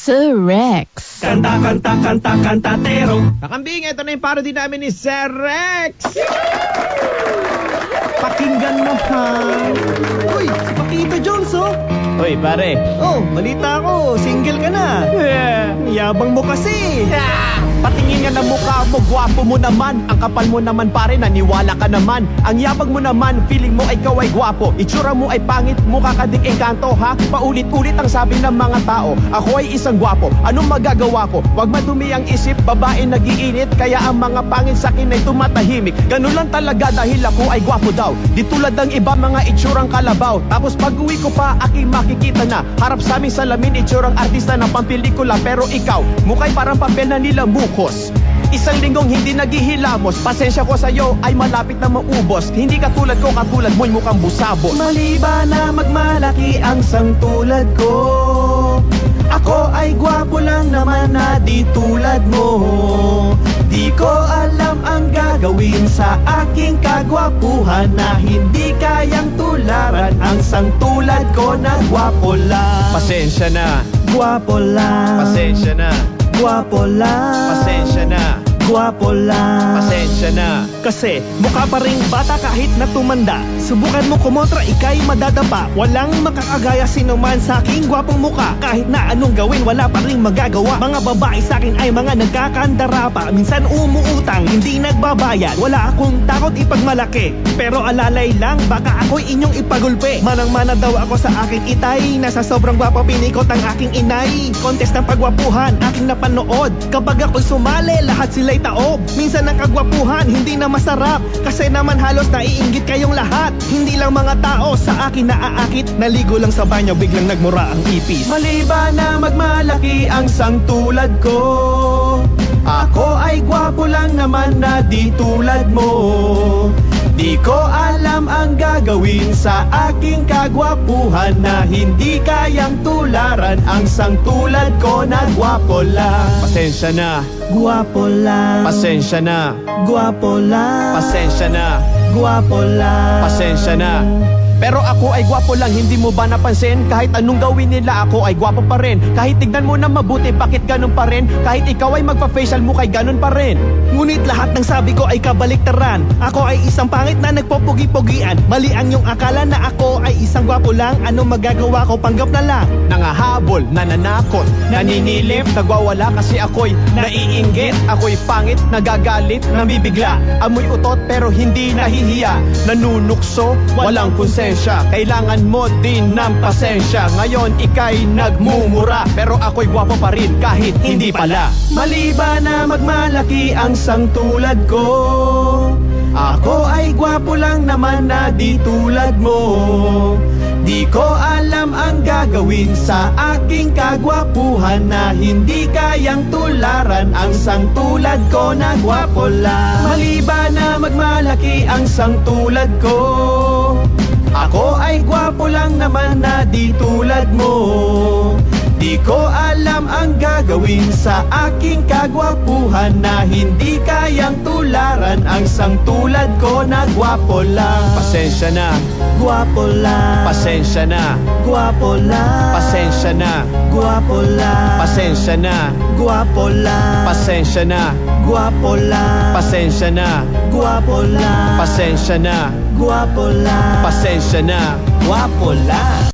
Sir Rex. Kanta, kanta, kanta, kantatero. Kakambing, ito na yung parody namin ni Sir Rex. Pakinggan mo ha. Uy, si Pakito Jones, oh. Hoy, pare. Oh, balita ko, single ka na. Yabang mo kasi. Patingin nga ng mukha mo, gwapo mo naman. Ang kapal mo naman pare, naniwala ka naman. Ang yabang mo naman, feeling mo ikaw ay gwapo. Itsura mo ay pangit, mukha ka ding engkanto ha. Paulit-ulit ang sabi ng mga tao, ako ay isang gwapo, anong magagawa ko? Wag madumi ang isip, babae nagiinit. Kaya ang mga pangit sa akin ay tumatahimik. Ganun lang talaga dahil ako ay gwapo daw. Di tulad ng iba mga itsurang kalabaw. Tapos pag uwi ko pa, aking makikita na harap sa aming salamin, itsurang artista na pampelikula. Pero ikaw, mukha'y parang papel na nilamukos. Isang linggong hindi naghihilamos. Pasensya ko sa'yo ay malapit na maubos. Hindi katulad ko, katulad mo'y mukhang busabot. Mali ba na magmalaki ang sangtulad ko? Ako ay gwapo lang naman na di tulad mo. Di ko alam ang gagawin sa aking kagwapuhan na hindi kayang tularan ang sangtulad ko na gwapo lang. Pasensya na, Gwapo lang. pasensya na, Gwapo lang. pasensya na, Gwapo lang. pasensya na. Kasi mukha pa ring bata kahit na tumanda. Subukan mo kumontra, ikay madadapa. Walang makakagaya sinuman sa aking gwapong muka. Kahit na anong gawin, wala pa ring magagawa. Mga babae sa akin ay mga nagkakandara pa. Minsan umuutang, hindi nagbabayad. Wala akong takot ipagmalaki, pero alalay lang, baka ako'y inyong ipagulpe. Manang-mana daw ako sa aking itay. Nasa sobrang gwapo pinikot ang aking inay. Contest ng pagwapuhan, aking napanood. Kapag ako'y sumali, lahat sila'y taob. Minsan ang kagwapuhan, hindi na masarap. Kasi naman halos naiinggit kayong lahat. Hindi lang mga tao sa akin naaakit. Naligo lang sa banyo, biglang nagmura ang ipis. Mali ba na magmalaki ang sangtulad ko? Ako ay gwapo lang naman na di tulad mo. Di ko alam ang gagawin sa aking kagwapuhan na hindi kayang tularan ang sangtulad ko na gwapo lang. Pasensya na, Gwapo lang. pasensya na, Gwapo lang. pasensya na, Gwapo lang. pasensya na. Pero ako ay gwapo lang, hindi mo ba napansin? Kahit anong gawin nila, ako ay gwapo pa rin. Kahit tignan mo na mabuti, bakit ganun pa rin? Kahit ikaw ay magpa-facial mo, kay ganun pa rin. Ngunit lahat ng sabi ko ay kabaliktaran. Ako ay isang pangit na nagpopogi-pogian. Mali ang iyong akala na ako ay isang gwapo lang. Anong magagawa ko? Panggap na lang. Nangahabol, nananakot, naninilip, nagwawala kasi ako'y naiinggit. Ako'y pangit, nagagalit, nabibigla. Amoy utot pero hindi nahihiya. Nanunukso, walang konsensya. Kailangan mo din ng pasensya. Ngayon ika'y nagmumura, pero ako'y gwapo pa rin kahit hindi pala. Mali ba na magmalaki ang sangtulad ko? Ako ay gwapo lang naman na di tulad mo. Di ko alam ang gagawin sa aking kagwapuhan na hindi kayang tularan ang sangtulad ko na gwapo lang. Mali ba na magmalaki ang sangtulad ko? Ako ay gwapo lang naman na di tulad mo. Di ko alam ang gagawin sa aking kagwapuhan na hindi kayang tularan ang sangtulad ko na gwapo lang. Pasensya na, Gwapo lang. pasensya na, Gwapo lang. pasensya na, Gwapo lang. pasensya na, Gwapo lang. pasensya na, Gwapo lang. pasensya na, Gwapo lang. pasensya na, Gwapo lang. pasensya na. Gwapo lang.